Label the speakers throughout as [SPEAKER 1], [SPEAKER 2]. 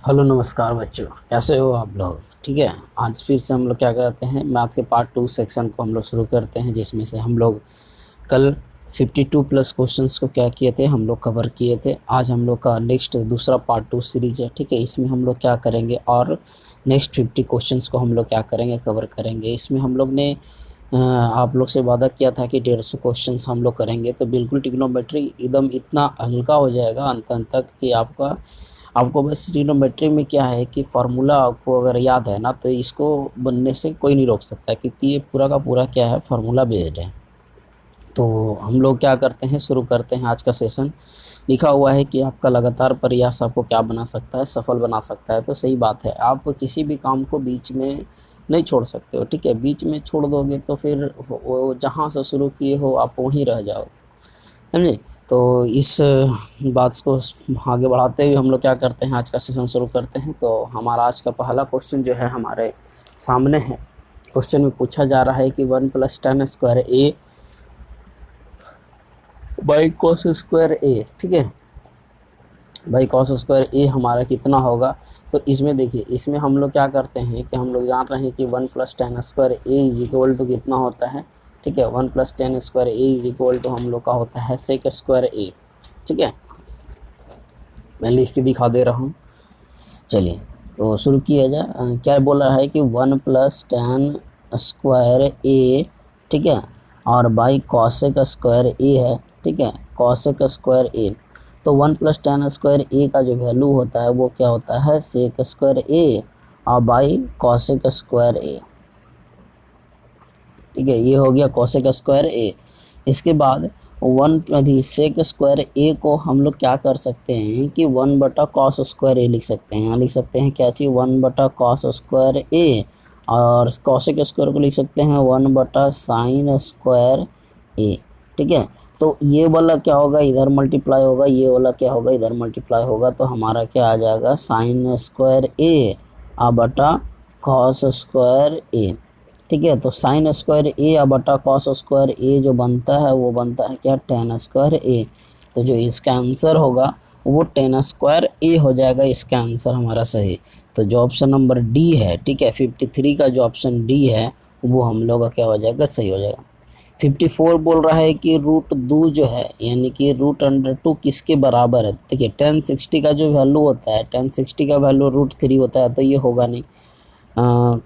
[SPEAKER 1] Hello नमस्कार बच्चों, कैसे हो आप लोग। ठीक है, आज फिर से हम लोग क्या करते हैं, मैथ के पार्ट 2 सेक्शन को हम लोग शुरू करते हैं, जिसमें से हम लोग कल 52 प्लस क्वेश्चंस को क्या किए थे, हम लोग कवर किए थे। आज हम लोग का नेक्स्ट दूसरा पार्ट 2 सीरीज है। ठीक है, इसमें हम लोग क्या करेंगे और नेक्स्ट 50 क्वेश्चंस को हम लोग क्या करेंगे, कवर करेंगे। इसमें हम लोग ने आप लोग से वादा किया था कि 150 क्वेश्चंस हम लोग करेंगे, तो बिल्कुल ट्रिग्नोमेट्री एकदम इतना हल्का हो जाएगा अंत तक कि आपको बस ट्रिग्नोमेट्री में क्या है कि फार्मूला आपको अगर याद है ना, तो इसको बनने से कोई नहीं रोक सकता है, क्योंकि ये पूरा का पूरा क्या है, फार्मूला बेस्ड है। तो हम लोग क्या करते हैं, शुरू करते हैं आज का सेशन। लिखा हुआ है कि आपका लगातार प्रयास आपको क्या बना सकता है, सफल बना सकता है। तो सही बात है, आप किसी भी काम को बीच में नहीं छोड़ सकते हो। ठीक है, बीच में छोड़ दोगे तो फिर वो जहाँ से शुरू किए हो आप वहीं रह जाओगे, समझे। तो इस बात को आगे बढ़ाते हुए हम लोग क्या करते हैं, आज का सेशन शुरू करते हैं। तो हमारा आज का पहला क्वेश्चन जो है हमारे सामने है। क्वेश्चन में पूछा जा रहा है कि 1 + tan² बाई कॉस स्क्वायर ए। ठीक है, बाई कॉस स्क्वायर ए हमारा कितना होगा। तो इसमें देखिए, इसमें हम लोग क्या करते हैं कि हम लोग जान रहे हैं कि 1 + tan² A is equal to कितना होता है। ठीक है, 1 + tan² A is equal to हम लोग का होता है sec² ए। ठीक है, मैं लिख के दिखा दे रहा हूँ। चलिए, तो शुरू किया जाए। क्या बोल रहा है कि 1 + tan² ए, ठीक है, और बाई cosec² ए है। ठीक है, cosec² ए। तो 1 + tan² ए का जो वैल्यू होता है वो क्या होता है, sec² ए और बाई cosec² ए। ठीक है, ये हो गया cosec² ए। इसके बाद sec² ए को हम लोग क्या कर सकते हैं कि 1/cos² ए लिख सकते हैं। यहाँ लिख सकते हैं क्या चीज़, 1/cos² ए, और cosec² को लिख सकते हैं 1/sin² ए। ठीक है, तो ये वाला क्या होगा, इधर मल्टीप्लाई होगा, ये वाला क्या होगा, इधर मल्टीप्लाई होगा। तो हमारा क्या आ जाएगा, sin² ए और बटा cos² ए। ठीक है, तो sin² ए या बटा cos² ए जो बनता है वो बनता है क्या, tan² ए। तो जो इसका आंसर होगा वो tan² ए हो जाएगा, इसका आंसर हमारा सही। तो जो ऑप्शन नंबर डी है, ठीक है, 53 का जो ऑप्शन डी है वो हम लोग का क्या हो जाएगा, सही हो जाएगा। 54 बोल रहा है कि √2 जो है, यानी कि √2 किसके बराबर है। देखिए, tan60 का जो वैल्यू होता है, tan60 का वैल्यू √3 होता है, तो ये होगा नहीं।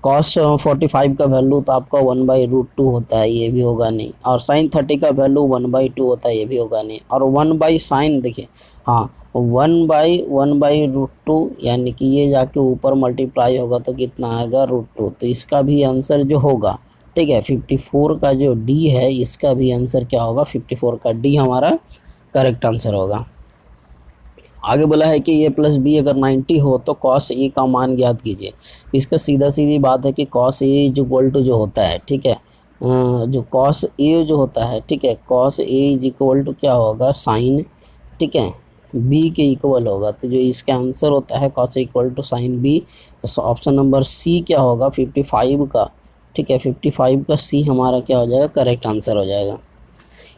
[SPEAKER 1] cos 45 का वैल्यू तो आपका 1/√2 होता है, ये भी होगा नहीं। और sin 30 का वैल्यू 1/2 होता है, ये भी होगा नहीं। और 1/sin, देखिए, हाँ, 1/√2, यानी कि ये जाके ऊपर मल्टीप्लाई होगा तो कितना आएगा, √2। तो इसका भी आंसर जो होगा, ठीक है, 54 का जो डी है, इसका भी आंसर क्या होगा, 54 का डी हमारा करेक्ट आंसर होगा। आगे बोला है कि a + b अगर 90 हो तो cos a का मान ज्ञात कीजिए। तो इसका सीधा सीधी बात है कि cos a is equal to जो होता है, ठीक है, जो cos a जो होता है, ठीक है, cos a is equal to क्या होगा, sin, ठीक है, b के इक्वल होगा। तो जो इसका आंसर होता है cos a equal to sin b, तो ऑप्शन नंबर सी क्या होगा, 55 का, ठीक है, 55 का सी हमारा क्या हो जाएगा, करेक्ट आंसर हो जाएगा।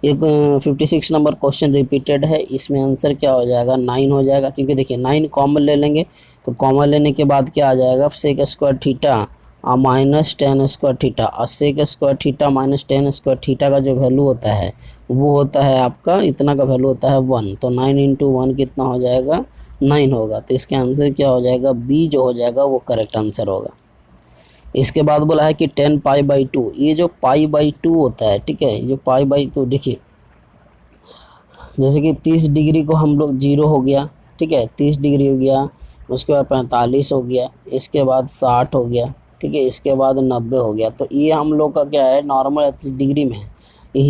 [SPEAKER 1] एक 56 नंबर क्वेश्चन रिपीटेड है, इसमें आंसर क्या हो जाएगा, 9 हो जाएगा। क्योंकि देखिए 9 कॉमन ले लेंगे, तो कॉमन लेने के बाद क्या आ जाएगा, sec² थीटा और -tan² थीटा। और sec² थीटा -tan² थीटा का जो वैल्यू होता है वो होता है आपका, इतना का वैल्यू होता है 1। तो 9 × 1 कितना हो जाएगा, 9 होगा। तो इसके आंसर क्या हो जाएगा, बी जो हो जाएगा वो करेक्ट आंसर होगा। इसके बाद बोला है कि 10π/2, ये जो π/2 होता है, ठीक है, जो π/2, देखिए जैसे कि 30 डिग्री को हम लोग 0 हो गया, ठीक है, 30 डिग्री हो गया, उसके बाद 45 हो गया, इसके बाद 60 हो गया, ठीक है, इसके बाद 90 हो गया। तो ये हम लोग का क्या है, नॉर्मल डिग्री में है।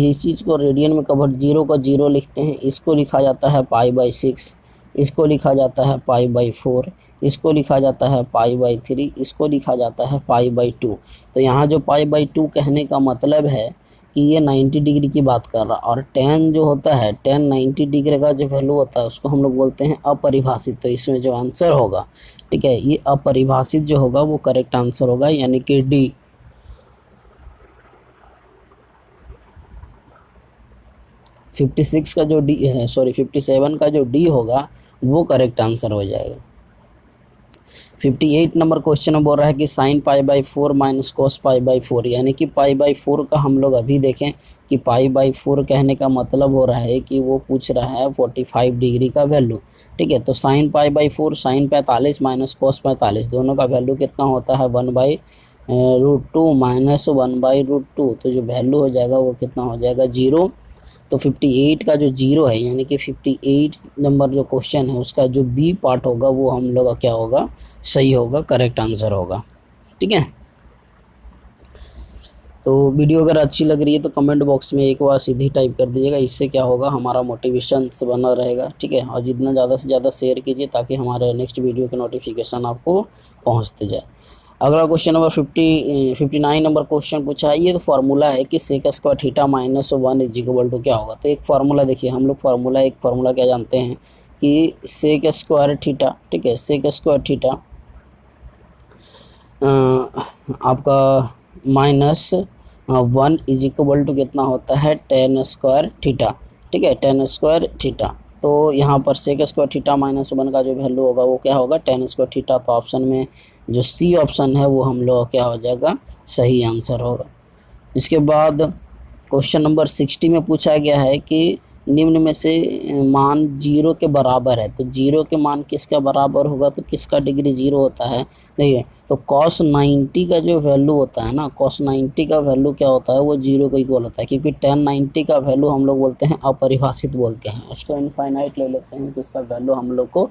[SPEAKER 1] इस चीज़ को रेडियन में कवर 0 का 0 लिखते हैं, इसको लिखा जाता है π/6, इसको लिखा जाता है π/4, इसको लिखा जाता है π/3, इसको लिखा जाता है π/2। तो यहाँ जो π/2 कहने का मतलब है कि ये 90 डिग्री की बात कर रहा। और tan जो होता है, tan 90 डिग्री का जो वैल्यू होता है उसको हम लोग बोलते हैं अपरिभाषित। तो इसमें जो आंसर होगा, ठीक है, ये अपरिभाषित जो होगा वो करेक्ट आंसर होगा, यानी कि डी। 56 का जो डी है, सॉरी 57 का जो डी होगा वो करेक्ट आंसर हो जाएगा। 58 नंबर क्वेश्चन में बोल रहा है कि sign pi by 4 minus cos pi by 4, यानी कि पाई बाई 4 का हम लोग अभी देखें कि पाई बाई 4 कहने का मतलब हो रहा है कि वो पूछ रहा है 45 डिग्री का वैल्यू। ठीक है, तो sine pi by 4 sine 45 minus cos 45 दोनों का वैल्यू कितना होता है 1/√2 माइनस 1/√2, तो जो वैल्यू हो जाएगा वो कितना हो जाएगा 0। तो 58 का जो 0 है यानी कि 58 नंबर जो क्वेश्चन है उसका जो बी पार्ट होगा वो हम लोग का क्या होगा, सही होगा, करेक्ट आंसर होगा। ठीक है, तो वीडियो अगर अच्छी लग रही है तो कमेंट बॉक्स में एक बार सीधी टाइप कर दीजिएगा, इससे क्या होगा हमारा मोटिवेशन बना रहेगा। ठीक है, और जितना ज़्यादा से ज़्यादा शेयर कीजिए ताकि हमारे नेक्स्ट वीडियो के नोटिफिकेशन आपको पहुँचते जाए। अगला क्वेश्चन नंबर 59 नंबर क्वेश्चन पूछा है, ये तो फार्मूला है कि sec square theta minus 1 is equal to क्या होगा। तो एक फार्मूला देखिए, हम लोग फार्मूला क्या जानते हैं कि सेक स्क्वायर थीटा, ठीक है, सेक स्क्वायर थीटा आपका माइनस 1 इज इक्वल टू कितना होता है टेन स्क्वायर थीटा। ठीक है, टेन स्क्वायर थीटा, तो यहाँ पर सेक स्क्वायर थीटा माइनस 1 का जो वैल्यू होगा वो क्या होगा टेन स्क्वायर थीटा। तो ऑप्शन में जो सी ऑप्शन है वो हम लोग क्या हो जाएगा, सही आंसर होगा। इसके बाद क्वेश्चन नंबर 60 में पूछा गया है कि निम्न में से मान 0 के बराबर है, तो 0 के मान किसका बराबर होगा, तो किसका डिग्री 0 होता है। देखिए, तो cos 90 का जो वैल्यू होता है ना, cos 90 का वैल्यू क्या होता है वो 0 को इक्वल होता है, क्योंकि tan 90 का वैल्यू हम लोग बोलते हैं अपरिभाषित बोलते हैं, उसको इनफाइनाइट ले लेते हैं कि इसका वैल्यू हम लोग को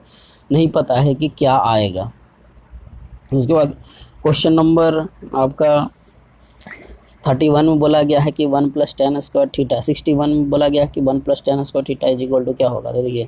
[SPEAKER 1] नहीं पता है कि क्या आएगा। उसके बाद क्वेश्चन नंबर आपका 31 में बोला गया है कि 1 प्लस टेन स्क्वायर थीटा, 61 में बोला गया है कि 1 plus tan square theta is equal to क्या होगा। तो देखिए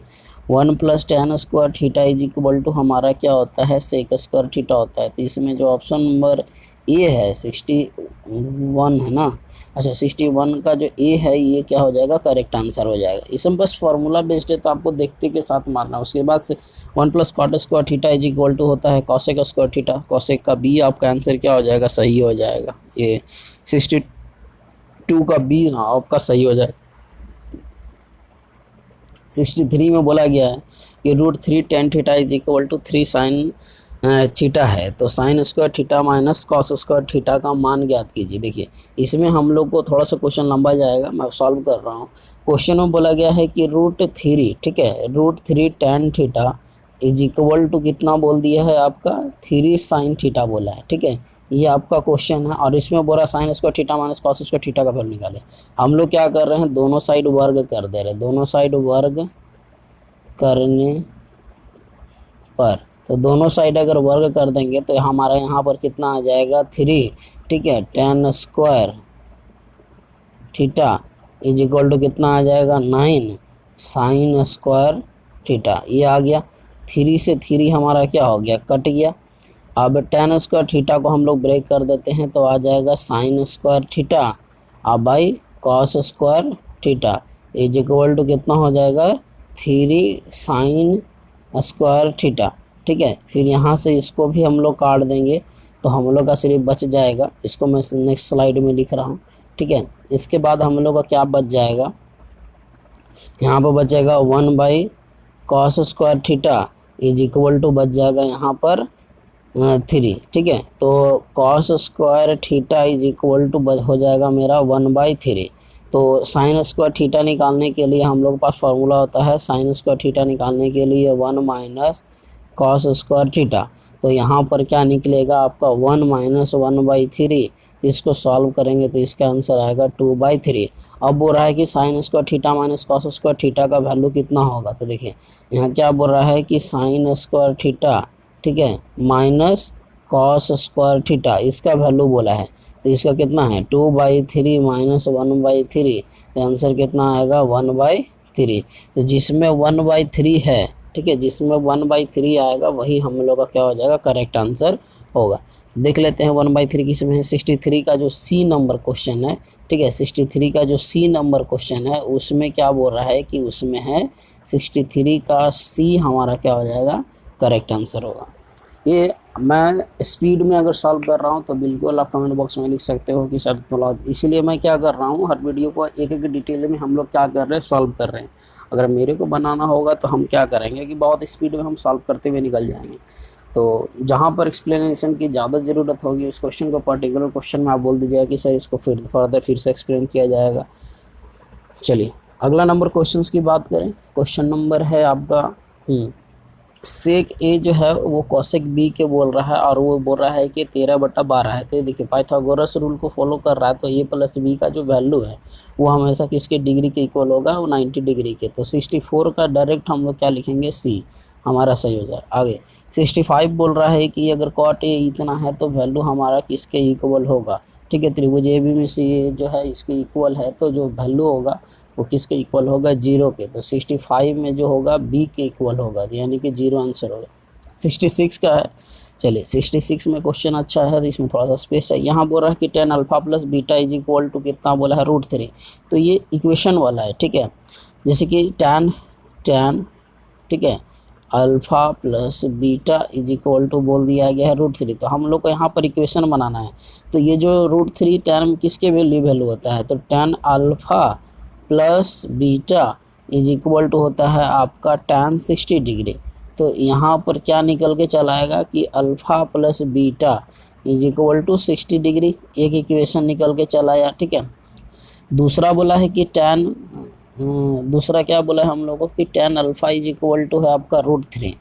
[SPEAKER 1] 1 plus tan square theta is equal to हमारा क्या होता है सेक स्क्वायर थीटा होता है। तो इसमें जो ऑप्शन नंबर ए है 61 है ना, अच्छा 61 का जो ए है ये क्या हो जाएगा, करेक्ट आंसर हो जाएगा। इसमें बस फार्मूला बेस्ड है तो आपको देखते के साथ मारना। उसके बाद से 1 plus cot square theta is equal to होता है कॉसेक स्क्वायर थीटा, कॉसेक का बी आपका आंसर क्या हो जाएगा, सही हो जाएगा। ये 62 का 20 हाँ आपका सही हो जाए। 63 में बोला गया है कि √3 tan theta is equal to 3 sine theta है, तो sine square theta minus cos square theta का मान ज्ञात कीजिए। देखिए इसमें हम लोग को थोड़ा सा क्वेश्चन लंबा जाएगा, मैं सॉल्व कर रहा हूँ। क्वेश्चन में बोला गया है कि √3, ठीक है, √3 tan theta is equal to कितना बोल दिया है आपका 3 साइन थीटा बोला है। ठीक है, ये आपका क्वेश्चन है और इसमें बोला sign square theta minus cos square theta का वैल्यू निकाले। हम लोग क्या कर रहे हैं, दोनों साइड वर्ग कर दे रहे हैं, दोनों साइड वर्ग करने पर, तो दोनों साइड अगर वर्ग कर देंगे तो हमारा यहाँ पर कितना आ जाएगा 3। ठीक है, tan square theta is equal to कितना आ जाएगा 9 साइन स्क्वायर थीटा, ये आ गया। 3 से 3 हमारा क्या हो गया, कट गया। अब टेन स्क्वायर थीटा को हम लोग ब्रेक कर देते हैं तो आ जाएगा साइन स्क्वायर थीटा अब by cos square theta is equal to कितना हो जाएगा 3 साइन स्क्वायर थीटा। ठीक है, फिर यहाँ से इसको भी हम लोग काट देंगे तो हम लोग का सिर्फ बच जाएगा, इसको मैं नेक्स्ट स्लाइड में लिख रहा हूँ। ठीक है, इसके बाद हम लोग का क्या बच जाएगा, यहाँ पर बचेगा 1 by cos square theta is equal to बच जाएगा यहाँ पर 3। ठीक है, तो cos square theta is equal to हो जाएगा मेरा 1/3। तो साइन स्क्वायर थीटा निकालने के लिए हम लोग के पास फार्मूला होता है, साइन स्क्वायर थीटा निकालने के लिए 1 माइनस कॉस स्क्वायर थीटा। तो यहाँ पर क्या निकलेगा आपका 1 माइनस 1/3, तो इसको सॉल्व करेंगे तो इसका आंसर आएगा 2/3। अब बोल रहा है कि sine square theta minus cos square theta का वैल्यू कितना होगा। तो देखिए यहाँ क्या बोल रहा है कि साइन स्क्वायर थीटा, ठीक है, माइनस कॉस स्क्वायर थीटा इसका वैल्यू बोला है, तो इसका कितना है 2/3 माइनस 1/3, तो आंसर कितना आएगा 1/3। तो जिसमें 1/3 है, ठीक है, जिसमें 1/3 आएगा वही हम लोग का क्या हो जाएगा, करेक्ट आंसर होगा। देख लेते हैं 1/3 किस में है। 63 का जो सी नंबर क्वेश्चन है, ठीक है, 63 का जो सी नंबर क्वेश्चन है उसमें क्या बोल रहा है कि उसमें है 63 का सी हमारा क्या हो जाएगा, करेक्ट आंसर होगा। ये मैं स्पीड में अगर सॉल्व कर रहा हूँ तो बिल्कुल आप कमेंट बॉक्स में लिख सकते हो कि सर थोड़ा, इसीलिए मैं क्या कर रहा हूँ हर वीडियो को एक एक डिटेल में हम लोग क्या कर रहे हैं, सॉल्व कर रहे हैं। अगर मेरे को बनाना होगा तो हम क्या करेंगे कि बहुत स्पीड में हम सॉल्व करते हुए निकल जाएंगे। तो जहाँ पर एक्सप्लेनेशन की ज़्यादा ज़रूरत होगी उस क्वेश्चन को पर्टिकुलर क्वेश्चन में आप बोल दीजिएगा कि सर इसको फिर से एक्सप्लेन किया जाएगा। चलिए अगला नंबर क्वेश्चंस की बात करें। क्वेश्चन नंबर है आपका सेक ए जो है वो कोसेक बी के बोल रहा है और वो बोल रहा है कि 13/12 है। तो ये देखिए पाइथागोरस रूल को फॉलो कर रहा है, तो ए प्लस बी का जो वैल्यू है वो हमेशा किसके डिग्री के इक्वल होगा, वो 90 डिग्री के। तो 64 का डायरेक्ट हम लोग क्या लिखेंगे, सी हमारा सही हो जाए। आगे 65 बोल रहा है कि अगर कॉट ए इतना है तो वैल्यू हमारा किसके इक्वल होगा। ठीक है, त्रिभुज ए बी में सी जो है इसके इक्वल है, तो जो वैल्यू होगा वो किसके इक्वल होगा, 0 के। तो 65 में जो होगा बी के इक्वल होगा, यानी कि 0 आंसर होगा। 66 का है। चलिए 66 में क्वेश्चन अच्छा है, तो इसमें थोड़ा सा स्पेस है। यहाँ बोल रहा है कि tan alpha plus beta is equal to कितना बोला है, √3। तो ये इक्वेशन वाला है। ठीक है, जैसे कि tan ठीक है alpha plus beta is equal to बोल दिया गया है √3। तो हम लोग को यहाँ पर इक्वेशन बनाना है। तो ये जो √3 tan किसके वैल्यू होता है, तो tan alpha plus beta is equal to होता है आपका tan 60 डिग्री। तो यहाँ पर क्या निकल के चला आएगा कि alpha plus beta is equal to 60 degree, एक इक्वेशन निकल के चला आया। ठीक है, दूसरा बोला है कि दूसरा क्या बोला है हम लोगों को कि tan alpha is equal to है आपका √3।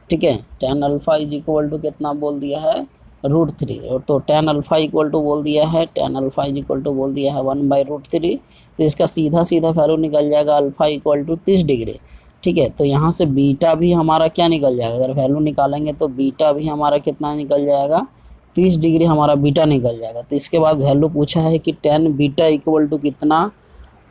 [SPEAKER 1] ठीक है, tan alpha is equal to कितना बोल दिया है, √3। तो tan अल्फ़ा इक्वल टू बोल दिया है, tan alpha is equal to बोल दिया है 1/√3। तो इसका सीधा वैल्यू निकल जाएगा अल्फ़ा इक्वल टू 30 डिग्री। ठीक है, तो यहाँ से बीटा भी हमारा क्या निकल जाएगा, अगर वैल्यू निकालेंगे तो बीटा भी हमारा कितना निकल जाएगा, 30 डिग्री हमारा बीटा निकल जाएगा। तो इसके बाद वैल्यू पूछा है कि tan बीटा इक्वल टू कितना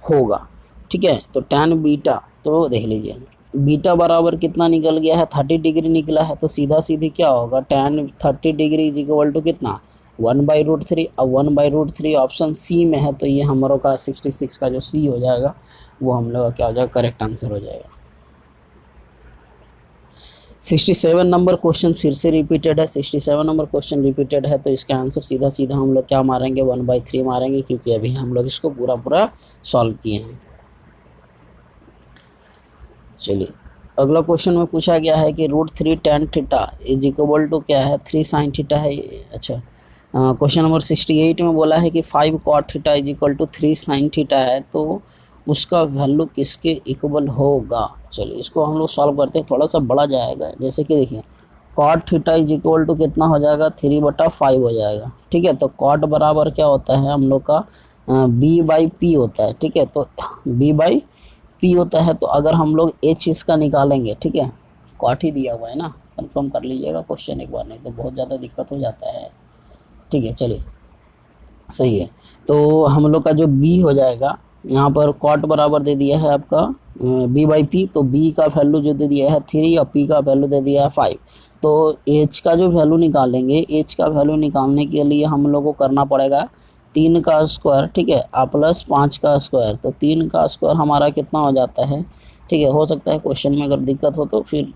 [SPEAKER 1] होगा। ठीक है, तो tan बीटा तो देख लीजिए बीटा बराबर कितना निकल गया है, 30 डिग्री निकला है। तो सीधी क्या होगा, tan 30 degree is equal to कितना, 1/√3। अब 1/√3 ऑप्शन सी में है, तो ये हमारों का 66 का जो सी हो जाएगा वो हम लोग का क्या हो जाएगा, करेक्ट आंसर हो जाएगा। 67 नंबर क्वेश्चन फिर से रिपीटेड है। 67 नंबर क्वेश्चन रिपीटेड है, तो इसका आंसर सीधा हम लोग क्या मारेंगे, 1/3 मारेंगे, क्योंकि अभी हम लोग इसको पूरा सॉल्व किए हैं। चलिए अगला क्वेश्चन में पूछा गया है कि √3 tan theta is equal to क्या है, 3 sin थीटा है। अच्छा, क्वेश्चन नंबर 68 में बोला है कि 5 cot theta is equal to 3 sin theta है, तो उसका वैल्यू किसके इक्वल होगा। चलिए इसको हम लोग सॉल्व करते हैं, थोड़ा सा बड़ा जाएगा। जैसे कि देखिए cot theta is equal to कितना हो जाएगा, 3/5 हो जाएगा। ठीक है, तो cot बराबर क्या होता है हम लोग का, b/p होता है। ठीक है, तो b/p होता है। तो अगर हम लोग h इसका निकालेंगे, ठीक है, cot ही दिया हुआ है ना, कंफर्म कर लीजिएगा क्वेश्चन एक बार, नहीं तो बहुत ज़्यादा दिक्कत हो जाता है। ठीक है, चलिए सही है। तो हम लोग का जो b हो जाएगा, यहाँ पर cot बराबर दे दिया है आपका b/p। तो b का वैल्यू जो दे दिया है 3 और p का वैल्यू दे दिया है 5। तो h का जो वैल्यू निकालेंगे, h का वैल्यू निकालने के लिए हम लोग को करना पड़ेगा 3 का स्क्वायर। ठीक है, प्लस 5 का स्क्वायर। तो 3 का स्क्वायर हमारा कितना हो जाता है। ठीक है, हो सकता है क्वेश्चन में अगर दिक्कत हो तो फिर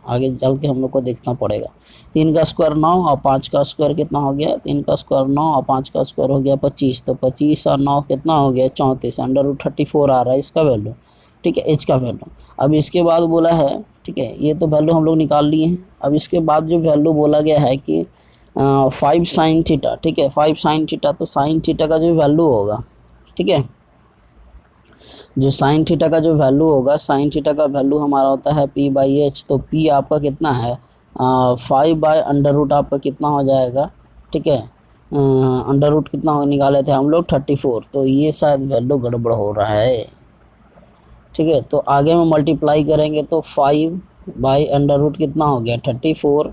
[SPEAKER 1] आगे चल के हम लोग को देखना पड़ेगा। 3 का स्क्वायर 9 और 5 का स्क्वायर कितना हो गया, 3 का स्क्वायर 9 और 5 का स्क्वायर हो गया 25। तो 25 और 9 कितना हो गया, 34। √34 आ रहा है इसका वैल्यू। ठीक है, एच का वैल्यू। अब इसके बाद बोला है, ठीक है, ये तो वैल्यू हम लोग निकाल लिए हैं। अब इसके बाद जो वैल्यू बोला गया है कि 5 sin थीटा। ठीक है, 5 sin थीटा। तो sin थीटा का जो वैल्यू होगा, ठीक है, जो sin थीटा का जो वैल्यू होगा, sin थीटा का वैल्यू हमारा होता है p/h। तो p आपका कितना है, 5/√, आपका कितना हो जाएगा। ठीक है, अंडर रूट कितना निकाले थे हम लोग 34। तो ये शायद वैल्यू गड़बड़ हो रहा है। ठीक है, तो आगे में मल्टीप्लाई करेंगे तो 5/√, कितना हो गया 34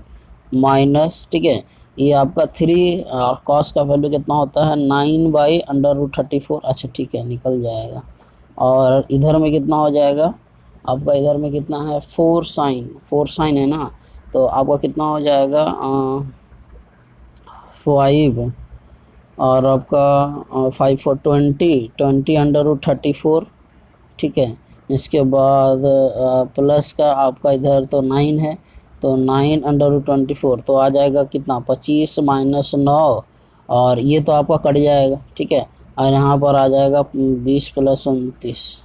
[SPEAKER 1] माइनस, ठीक है, ये आपका 3 और कॉस का वैल्यू कितना होता है 9/√34। अच्छा ठीक है, निकल जाएगा। और इधर में कितना हो जाएगा आपका, इधर में कितना है 4 sin है ना, तो आपका कितना हो जाएगा 5 और आपका 5 for 20/√34। ठीक है, इसके बाद प्लस का आपका इधर तो 9 है, तो 9/24। तो आ जाएगा कितना 25 माइनस 9, और ये तो आपका कट जाएगा। ठीक है, और यहाँ पर आ जाएगा 20 + 29।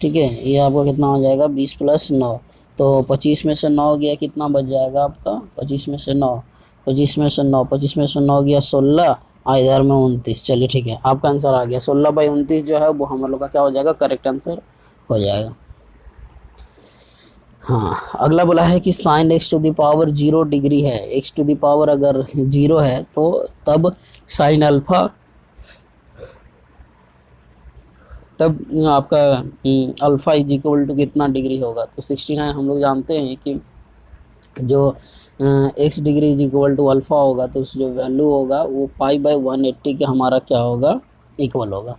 [SPEAKER 1] ठीक है, ये आपका कितना हो जाएगा 20 + 9। तो 25 में से 9 गया, कितना बच जाएगा आपका, 25 में से 9, 25 में से 9, 25 में से 9 गया 16, और इधर में 29। चलिए ठीक है, आपका आंसर आ गया 16/29 जो है वो हम लोग का क्या हो जाएगा, करेक्ट आंसर हो जाएगा। हाँ, अगला बोला है कि sine x to the power 0 degree है, x टू द पावर अगर 0 है तो तब साइन अल्फा, तब आपका अल्फ़ा इज इक्वल टू कितना डिग्री होगा। तो 69 हम लोग जानते हैं कि जो x degree is equal to alpha होगा तो उस जो वैल्यू होगा वो π/180 के हमारा क्या होगा, इक्वल होगा,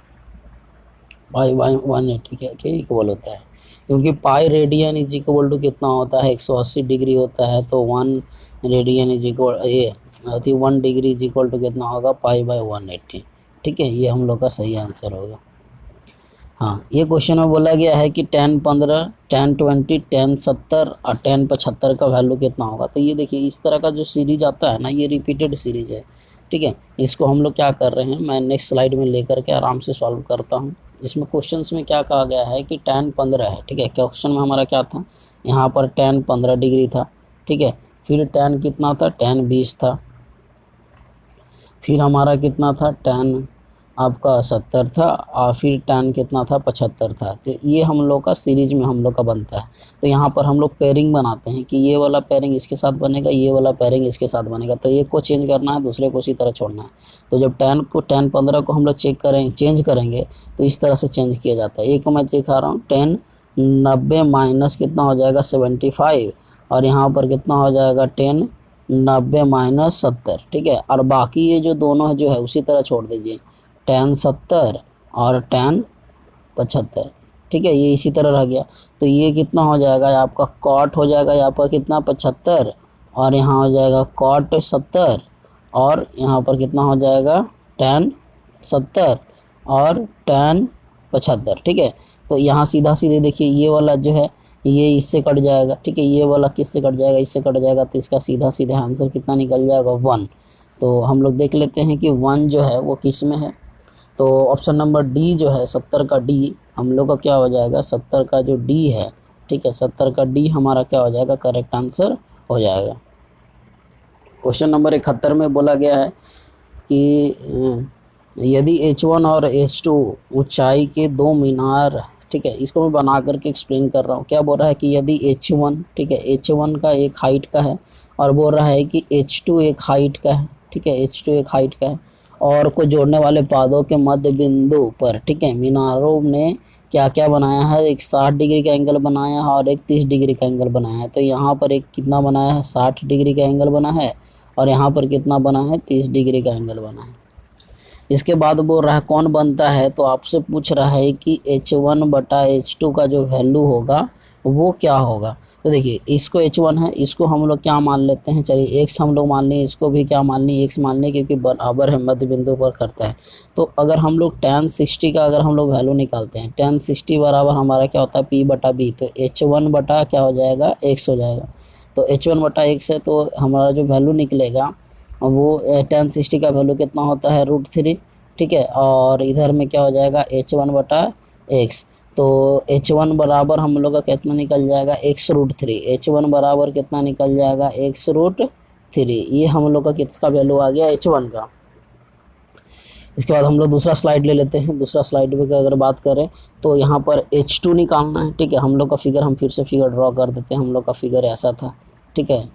[SPEAKER 1] π/180 के इक्वल होता है, क्योंकि pi radian is equal to कितना होता है, 180 डिग्री होता है। तो 1 radian is equal 1 degree is equal to कितना होगा, π/180। ठीक है, ये हम लोग का सही आंसर होगा। हाँ, ये क्वेश्चन में बोला गया है कि tan 15, tan 20, tan 70 और tan 75 का वैल्यू कितना होगा। तो ये देखिए, इस तरह का जो सीरीज आता है ना, ये रिपीटेड सीरीज है। ठीक है, इसको हम लोग क्या कर रहे हैं, मैं नेक्स्ट स्लाइड में लेकर के आराम से सॉल्व करता हूँ। इसमें क्वेश्चंस में क्या कहा गया है कि tan 15 है। ठीक है, क्वेश्चन में हमारा क्या था, यहाँ पर tan 15 डिग्री था। ठीक है, फिर tan कितना था, tan 20 था, फिर हमारा कितना था, tan आपका 70 था, और फिर tan कितना था, 75 था। तो ये हम लोग का सीरीज में हम लोग का बनता है। तो यहाँ पर हम लोग पेयरिंग बनाते हैं कि ये वाला पेयरिंग इसके साथ बनेगा, ये वाला पेयरिंग इसके साथ बनेगा। तो एक को चेंज करना है, दूसरे को उसी तरह छोड़ना है। तो जब tan 15 को हम लोग चेंज करेंगे तो इस तरह से चेंज किया जाता है। एक को मैं दिखा रहा हूँ, tan 90 माइनस कितना हो जाएगा, 75, और यहाँ पर कितना हो जाएगा, tan 90 माइनस 70। ठीक है, और बाकी ये जो दोनों जो है उसी तरह छोड़ दीजिए, tan 70 और tan 75। ठीक है, ये इसी तरह रह गया। तो ये कितना हो जाएगा, आपका cot हो जाएगा यहाँ पर कितना, 75, और यहाँ हो जाएगा cot 70, और यहाँ पर कितना हो जाएगा, tan 70 और tan 75। ठीक है, तो यहाँ सीधा सीधे देखिए, ये वाला जो है ये इससे कट जाएगा। ठीक है, ये वाला किससे कट जाएगा, इससे कट जाएगा। तो इसका सीधा सीधा आंसर कितना निकल जाएगा, 1। तो हम लोग देख लेते हैं कि 1 जो है वो किस में है। तो ऑप्शन नंबर डी जो है, 70 का डी हम लोग का क्या हो जाएगा, 70 का जो डी है, ठीक है, 70 का डी हमारा क्या हो जाएगा, करेक्ट आंसर हो जाएगा। क्वेश्चन नंबर 71 में बोला गया है कि यदि H1 और H2 ऊंचाई के दो मीनार, ठीक है, इसको मैं बना करके एक्सप्लेन कर रहा हूँ। क्या बोल रहा है कि यदि H1, ठीक है, H1 का एक हाइट का है, और बोल रहा है कि H2 एक हाइट का है। ठीक है, H2 एक हाइट का है, और को जोड़ने वाले पादों के मध्य बिंदु पर, ठीक है, मीनारों ने क्या क्या बनाया है, एक 60 डिग्री का एंगल बनाया है और एक 30 डिग्री का एंगल बनाया है। तो यहाँ पर एक कितना बनाया है, 60 डिग्री का एंगल बना है, और यहाँ पर कितना बना है, 30 डिग्री का एंगल बना है। इसके बाद बोल रहा है कौन बनता है, तो आपसे पूछ रहा है कि H1/H2 का जो वैल्यू होगा वो क्या होगा। तो देखिए, इसको H1 है, इसको हम लोग क्या मान लेते हैं, चलिए x हम लोग मान लें, इसको भी क्या मान लें, x मान लें, क्योंकि बराबर है, मध्य बिंदु पर करता है। तो अगर हम लोग tan 60 का अगर हम लोग वैल्यू निकालते हैं, tan 60 बराबर हमारा क्या होता है, P/B। तो H1 बटा क्या हो जाएगा, x हो जाएगा। तो H1/x है, तो हमारा जो वैल्यू निकलेगा वो tan 60 का वैल्यू कितना होता है, √3। ठीक है, और इधर में क्या हो जाएगा, H1/x। तो H1 बराबर हम लोग का कितना निकल जाएगा, x√3। H1 बराबर कितना निकल जाएगा, x√3। ये हम लोग का किसका वैल्यू आ गया, H1 का। इसके बाद हम लोग दूसरा स्लाइड ले लेते हैं। दूसरा स्लाइड में अगर बात करें तो यहाँ पर H2 निकालना है। ठीक है, हम लोग का फिगर, हम फिर से फिगर ड्रॉ कर देते हैं। हम लोग का फिगर ऐसा था। ठीक है,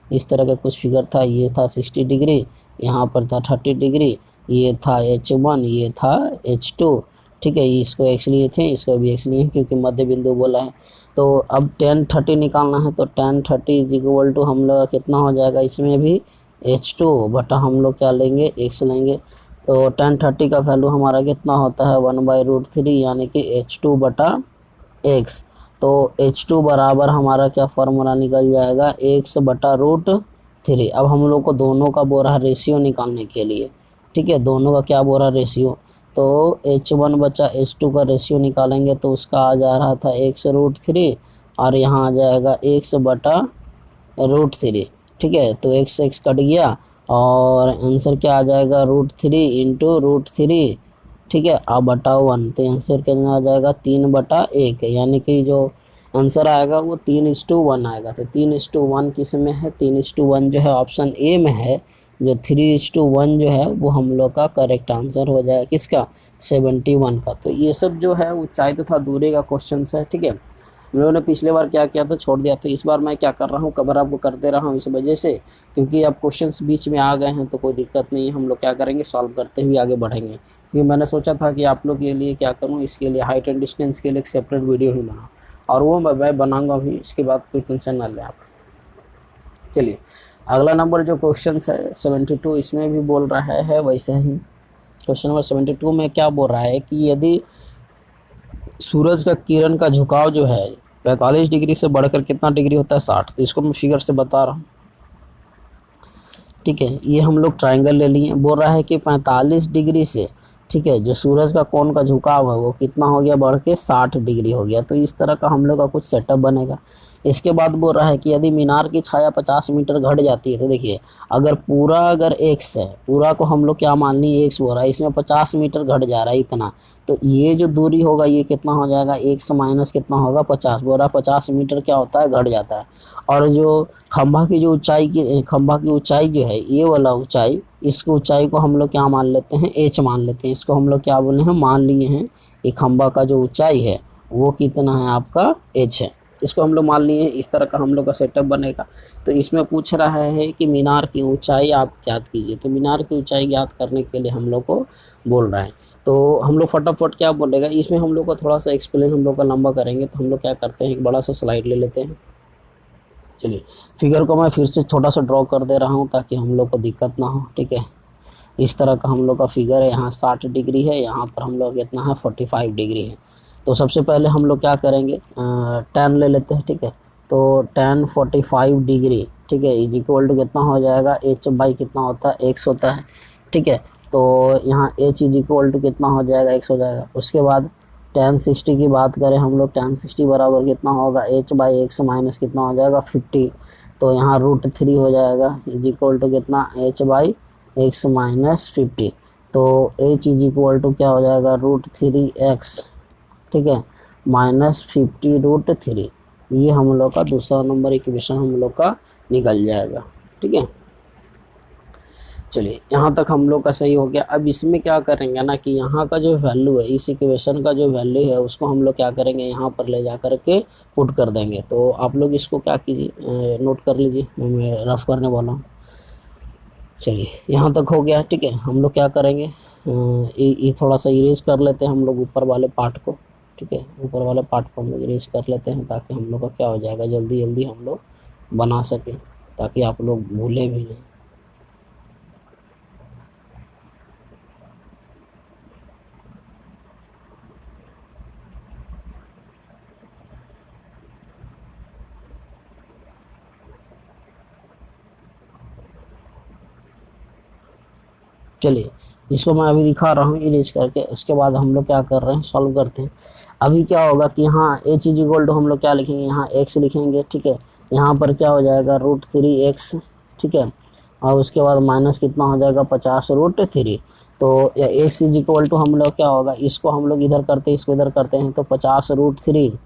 [SPEAKER 1] इस तरह का कुछ फिगर था। ये था 60 डिग्री, यहाँ पर था 30 डिग्री, ये था H1, ये था H2। ठीक है, इसको x लिए थे, इसको भी x लिए क्योंकि मध्य बिंदु बोला है। तो अब tan 30 निकालना है, तो tan 30 इज इक्वल टू हम लोग कितना हो जाएगा, इसमें भी H2 बटा हम लोग क्या लेंगे, x लेंगे। तो tan 30 का वैल्यू हमारा कितना होता है, 1/√3, यानी कि H2/x। तो H2 बराबर हमारा क्या फार्मूला निकल जाएगा, x/√3। अब हम लोग को दोनों का बोल रहा है रेशियो निकालने के लिए। ठीक है, दोनों का क्या बोल रहा है, रेशियो। तो H1/H2 का रेशियो निकालेंगे तो उसका आ जा रहा था x√3, और यहाँ आ जाएगा x/√3। ठीक है, तो x कट गया, और आंसर क्या आ जाएगा, √3 इंटू √3। ठीक है, अब बटा 1। तो आंसर कितना आ जाएगा, 3/1, यानी कि जो आंसर आएगा वो 3:1 आएगा। तो 3:1 किस में है, 3:1 जो है ऑप्शन ए में है। जो 3:1 जो है वो हम लोग का करेक्ट आंसर हो जाएगा किसका, 71 का। तो ये सब जो है ऊंचाई तथा दूरी का क्वेश्चन है, ठीक है। हम लोगों ने पिछले बार क्या किया था, छोड़ दिया था। इस बार मैं क्या कर रहा हूँ, कवर आपको कर दे रहा हूँ इस वजह से क्योंकि अब क्वेश्चंस बीच में आ गए हैं तो कोई दिक्कत नहीं है। हम लोग क्या करेंगे, सॉल्व करते हुए आगे बढ़ेंगे। क्योंकि मैंने सोचा था कि आप लोग के लिए क्या करूँ, इसके लिए हाइट एंड डिस्टेंस के लिए एक सेपरेट वीडियो ही बनाऊँ, और वो मैं बनाऊँगा भी। इसके बाद कोई टेंशन ना लें आप। चलिए अगला नंबर जो क्वेश्चन है 72, इसमें भी बोल रहा है वैसे ही। क्वेश्चन नंबर 72 में क्या बोल रहा है कि यदि सूरज का किरण का झुकाव जो है 45 डिग्री से बढ़कर कितना डिग्री होता है, 60। तो इसको मैं फिगर से बता रहा हूँ, ठीक है। ये हम लोग ट्रायंगल ले लिए। बोल रहा है कि 45 डिग्री से, ठीक है, जो सूरज का कोण का झुकाव है वो कितना हो गया, बढ़ के 60 डिग्री हो गया। तो इस तरह का हम लोग का कुछ सेटअप बनेगा। इसके बाद बोल रहा है कि यदि मीनार की छाया 50 मीटर घट जाती है, तो देखिए अगर पूरा अगर एक्स है, पूरा को हम लोग क्या मान लिए, एक्स बोल रहा है, इसमें 50 मीटर घट जा रहा है इतना, तो ये जो दूरी होगा ये कितना हो जाएगा, एक से माइनस कितना होगा, 50। बोल रहा है 50 मीटर क्या होता है, घट जाता है। और जो खंभा की जो ऊंचाई की, खंभा की ऊंचाई जो है ये वाला ऊंचाई, इस ऊंचाई को हम लोग क्या मान लेते हैं, एच मान लेते हैं। इसको हम लोग क्या बोले हैं, मान लिए हैं कि खंभा का जो ऊंचाई है वो कितना है, आपका एच है। इसको हम लोग मान लिए हैं। इस तरह का हम लोग का सेटअप बनेगा। तो इसमें पूछ रहा है कि मीनार की ऊंचाई आप ज्ञात कीजिए। तो मीनार की ऊंचाई ज्ञात करने के लिए हम लोग को बोल रहा है। तो हम लोग फटाफट क्या बोलेगा, इसमें हम लोग को थोड़ा सा एक्सप्लेन हम लोग का लंबा करेंगे। तो हम लोग क्या करते हैं, एक बड़ा सा स्लाइड ले लेते हैं। चलिए फिगर को मैं फिर से छोटा सा ड्रॉ कर दे रहा हूँ ताकि हम लोग को दिक्कत ना हो, ठीक है। इस तरह का हम लोग का फिगर है। यहाँ 60 डिग्री है, यहाँ पर हम लोग कितना है, 45 डिग्री है। तो सबसे पहले हम लोग क्या करेंगे, tan ले लेते हैं, ठीक है। तो tan 45 डिग्री, ठीक है, इज इक्वल टू कितना हो जाएगा, एच बाई कितना होता है, एक्स होता है, ठीक है। तो यहाँ एच इज इक्वल टू कितना हो जाएगा, एक्स हो जाएगा। उसके बाद tan 60 की बात करें हम लोग, tan 60 बराबर कितना होगा, एच बाई एक्स माइनस कितना हो जाएगा, 50। तो यहाँ √3 हो जाएगा, इज इक्वल टू कितना, एच बाई एक्स माइनस 50। तो एच इज इक्वल टू क्या हो जाएगा, √3x, ठीक है, माइनस 50 √3। ये हम लोग का दूसरा नंबर इक्वेशन हम लोग का निकल जाएगा, ठीक है। चलिए यहाँ तक हम लोग का सही हो गया। अब इसमें क्या करेंगे ना कि यहाँ का जो वैल्यू है, इस इक्वेशन का जो वैल्यू है उसको हम लोग क्या करेंगे, यहाँ पर ले जा कर के पुट कर देंगे। तो आप लोग इसको क्या कीजिए, नोट कर लीजिए, मैं रफ करने वाला हूँ। चलिए यहाँ तक हो गया, ठीक है। हम लोग क्या करेंगे, ये थोड़ा सा इरेज कर लेते हैं हम लोग ऊपर वाले पार्ट को, ठीक है। ऊपर वाले पार्ट को हम लोग इरेज कर लेते हैं ताकि हम लोग का क्या हो जाएगा, जल्दी जल्दी हम लोग बना सकें, ताकि आप लोग भूले भी नहीं। चलिए इसको मैं अभी दिखा रहा हूँ इरेज करके। उसके बाद हम लोग क्या कर रहे हैं, सॉल्व करते हैं। अभी क्या होगा कि यहाँ एच इज इक्वल टू हम लोग क्या लिखेंगे, यहाँ एक्स लिखेंगे, ठीक है। यहाँ पर क्या हो जाएगा, √3x, ठीक है। और उसके बाद माइनस कितना हो जाएगा, 50 √3। तो एक्स इज इक्वल टू हम लोग क्या होगा, इसको हम लोग इधर करते हैं, इसको इधर करते हैं, तो 50 √3,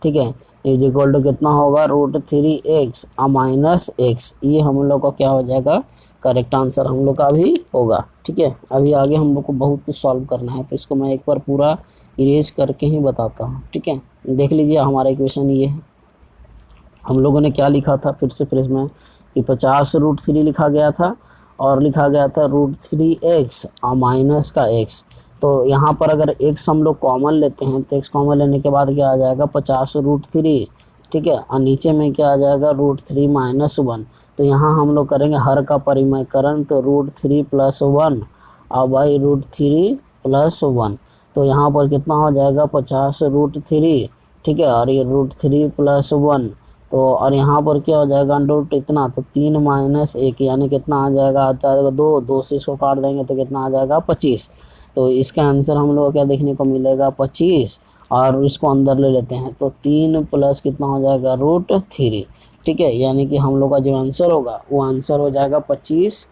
[SPEAKER 1] ठीक है, इज इक्वल टू कितना होगा, √3x माइनस एक्स। ये हम लोग का क्या हो जाएगा, करेक्ट आंसर हम लोग का भी होगा, ठीक है। अभी आगे हम लोग को बहुत कुछ सॉल्व करना है, तो इसको मैं एक बार पूरा इरेज करके ही बताता हूँ, ठीक है। देख लीजिए हमारा इक्वेशन ये है। हम लोगों ने क्या लिखा था, फिर से इसमें कि 50 √3 लिखा गया था, और लिखा गया था √3x माइनस का x। तो यहाँ पर अगर x हम लोग कॉमन लेते हैं तो x कॉमन लेने के बाद क्या आ जाएगा, 50 √3, ठीक है। और नीचे में क्या आ जाएगा, √3 माइनस 1। तो यहाँ हम लोग करेंगे हर का परिमयकरण, तो √3 + 1 और बाई √3 + 1। तो यहाँ पर कितना हो जाएगा, 50 √3, ठीक है, और ये √3 + 1। तो और यहाँ पर क्या हो जाएगा, अंडर इतना, तो 3 माइनस 1 यानी कितना आ जाएगा, आता है 2, 2 से इसको काट देंगे तो कितना आ जाएगा, 25। तो इसका आंसर हम लोग को क्या देखने को मिलेगा, 25। और इसको अंदर ले लेते हैं तो 3 प्लस कितना हो जाएगा, √3, ठीक है। यानी कि हम लोग का जो आंसर होगा वो आंसर हो जाएगा 25,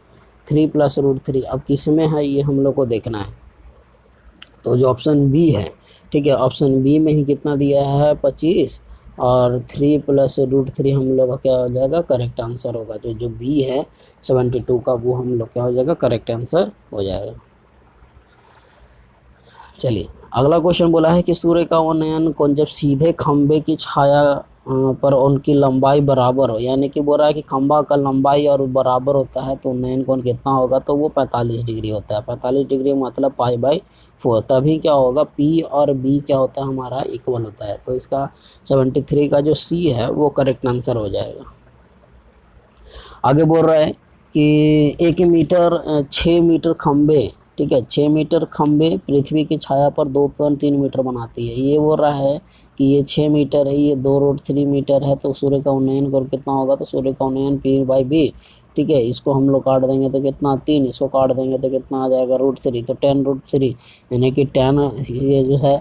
[SPEAKER 1] 3 + √3। अब किस में है ये हम लोग को देखना है। तो जो ऑप्शन बी है, ठीक है, ऑप्शन बी में ही कितना दिया है, 25, और 3 प्लस रूट 3 हम लोग का क्या हो जाएगा, करेक्ट आंसर होगा। जो बी है 72 का वो हम लोग क्या हो जाएगा, करेक्ट आंसर हो जाएगा। चलिए अगला क्वेश्चन बोला है कि सूर्य का उन्नयन कोण जब सीधे खंबे की छाया पर उनकी लंबाई बराबर हो, यानी कि बोल रहा है कि खंबा का लंबाई और बराबर होता है तो उन्नयन कोण कितना होगा, तो वो 45 डिग्री होता है। 45 डिग्री मतलब π/4, तभी क्या होगा, पी और बी क्या होता है हमारा, इक्वल होता है। तो इसका 73 का जो सी है वो करेक्ट आंसर हो जाएगा। आगे बोल रहा है कि 1 मीटर 6 मीटर खंबे, ठीक है, 6 मीटर खंबे पृथ्वी की छाया पर 2.3 मीटर बनाती है। ये बोल रहा है कि ये 6 मीटर है, ये 2√3 मीटर है, तो सूर्य का उन्नयन कोण कितना होगा, तो सूर्य का उन्नयन p/b, ठीक है, इसको हम लोग काट देंगे तो कितना 3, इसको काट देंगे तो कितना आ जाएगा √3, तो 10√3, यानी कि 10 ये जो है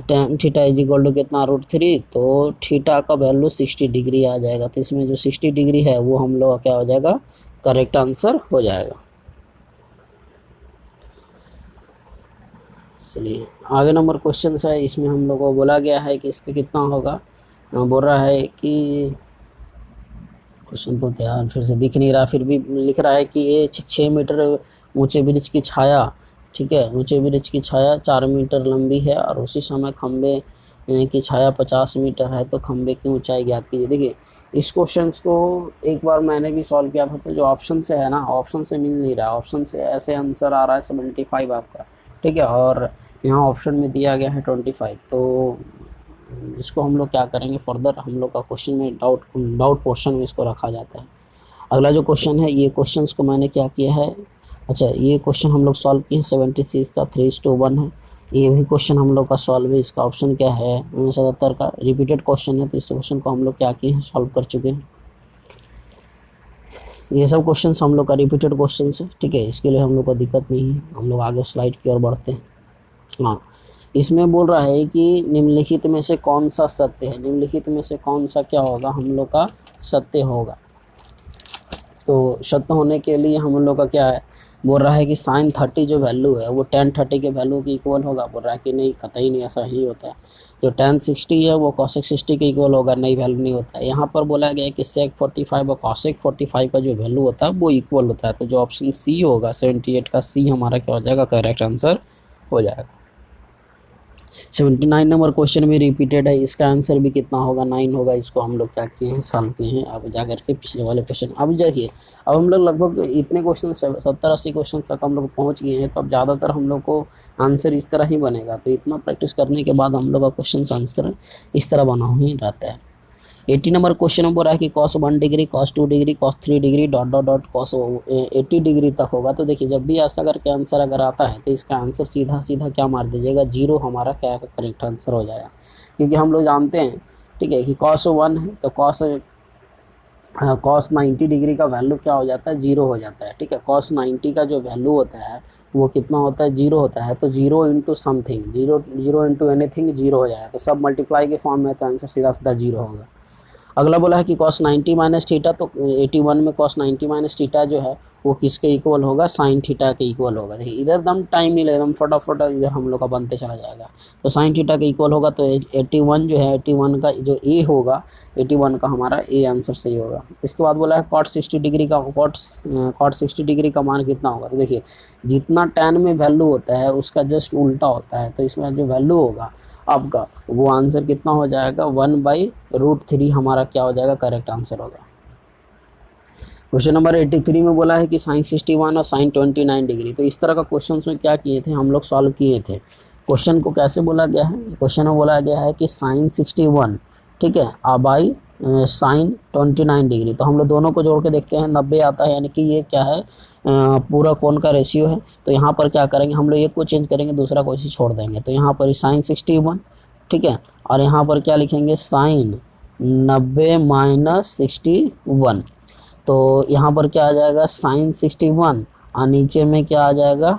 [SPEAKER 1] tan theta is equal to कितना √3, तो थीटा का वैल्यू 60 डिग्री आ जाएगा। तो इसमें जो 60 डिग्री है वो हम लोग का क्या हो जाएगा, करेक्ट आंसर हो जाएगा। चलिए आगे नंबर क्वेश्चन है, इसमें हम लोग को बोला गया है कि इसका कितना होगा। बोल रहा है कि क्वेश्चन तो यार फिर से दिख नहीं रहा, फिर भी लिख रहा है कि ये 6 मीटर ऊंचे ब्रिज की छाया, ठीक है, ऊंचे ब्रिज की छाया 4 मीटर लंबी है और उसी समय खंबे की छाया 50 मीटर है, तो खंबे की ऊंचाई ज्ञात कीजिए। देखिए इस क्वेश्चन को एक बार मैंने भी सॉल्व किया था, तो जो ऑप्शन से है ना, ऑप्शन से मिल नहीं रहा, ऑप्शन से ऐसे आंसर आ रहा है 75 आपका, ठीक है, और यहाँ ऑप्शन में दिया गया है 25। तो इसको हम लोग क्या करेंगे, फर्दर हम लोग का क्वेश्चन में डाउट पोर्शन में इसको रखा जाता है। अगला जो क्वेश्चन है, ये क्वेश्चंस को मैंने क्या किया है, अच्छा ये क्वेश्चन हम लोग सॉल्व किए हैं 76 का 3:1 है। ये भी क्वेश्चन हम लोग का सॉल्व है, इसका ऑप्शन क्या है 77 का, रिपीटेड क्वेश्चन है, तो इस क्वेश्चन को हम लोग क्या किए हैं, सॉल्व कर चुके हैं। ये सब क्वेश्चन हम लोग का रिपीटेड क्वेश्चन है, ठीक है, इसके लिए हम लोग को दिक्कत नहीं है। हम लोग आगे स्लाइड की ओर बढ़ते हैं। हाँ, इसमें बोल रहा है कि निम्नलिखित में से कौन सा सत्य है, निम्नलिखित में से कौन सा क्या होगा, हम लोग का सत्य होगा। तो सत्य होने के लिए हम लोग का क्या है, बोल रहा है कि sin 30 जो वैल्यू है वो tan 30 के वैल्यू के इक्वल होगा। बोल रहा है कि नहीं, कतई नहीं, ऐसा ही होता है। जो tan 60 है वो cosec 60 के इक्वल होगा, नहीं वैल्यू नहीं होता है। यहाँ पर बोला गया है कि sec 45 और cosec 45 का जो वैल्यू होता है वो इक्वल होता है। तो जो ऑप्शन सी होगा 78 का सी हमारा क्या हो जाएगा, करेक्ट आंसर हो जाएगा। 79 नंबर क्वेश्चन में रिपीटेड है, इसका आंसर भी कितना होगा, 9 होगा। इसको हम लोग क्या किए हैं, सॉल्व किए हैं। अब जा करके पिछले वाले क्वेश्चन अब देखिए, अब हम लोग लगभग इतने क्वेश्चन 70-80 क्वेश्चन तक हम लोग पहुंच गए हैं। तो अब ज़्यादातर हम लोग को आंसर इस तरह ही बनेगा। तो इतना प्रैक्टिस करने के बाद हम लोग का क्वेश्चन आंसर इस तरह बना ही रहता है। 80 नंबर क्वेश्चन में बोल रहा है कि cos 1 degree, cos 2 degree, cos 3 degree dot dot dot cos 80 degree तक होगा। तो देखिए जब भी ऐसा करके आंसर अगर आता है तो इसका आंसर सीधा सीधा क्या मार दीजिएगा, 0 हमारा क्या करेक्ट आंसर हो जाएगा। क्योंकि हम लोग जानते हैं, ठीक है, कि cos 1 है तो cos 90 डिग्री का वैल्यू क्या हो जाता है, 0 हो जाता है। ठीक है, cos 90 का जो वैल्यू होता है वो कितना होता है, 0 होता है। तो 0 इंटू समथिंग, 0 इंटू एनीथिंग 0 हो जाएगा। तो सब मल्टीप्लाई के फॉर्म में, तो आंसर सीधा सीधा 0 होगा। अगला बोला है कि cos 90 माइनस थीटा, तो 81 में cos 90 माइनस थीटा जो है वो किसके इक्वल होगा, साइन थीटा के इक्वल होगा। देखिए इधर दम टाइम नहीं लगेगा, फटाफट इधर हम लोग का बनते चला जाएगा। तो साइन थीटा के इक्वल होगा। तो 81 जो है, 81 का जो ए होगा, 81 का हमारा ए आंसर सही होगा। इसके बाद बोला है cot 60 डिग्री का cot 60 डिग्री का मान कितना होगा। तो देखिए जितना tan में वैल्यू होता है उसका जस्ट उल्टा होता है। तो इसमें जो वैल्यू होगा आपका वो आंसर कितना हो जाएगा, 1/√3 हमारा क्या हो जाएगा, करेक्ट आंसर होगा। क्वेश्चन नंबर 83 में बोला है कि sin 61 और sin 29 डिग्री। तो इस तरह का क्वेश्चन में क्या किए थे हम लोग, सॉल्व किए थे। क्वेश्चन को कैसे बोला गया है, क्वेश्चन में बोला गया है कि sin 61, ठीक है, बाई sin 29 डिग्री। तो हम लोग दोनों को जोड़ के देखते हैं, 90 आता है, यानी कि ये क्या है, पूरा कोण का रेशियो है। तो यहाँ पर क्या करेंगे हम लोग, एक को चेंज करेंगे, दूसरा को इसी छोड़ देंगे। तो यहाँ पर sin 61, ठीक है, और यहाँ पर क्या लिखेंगे, sin 90 माइनस 61। तो यहाँ पर क्या आ जाएगा, sin 61, और नीचे में क्या आ जाएगा,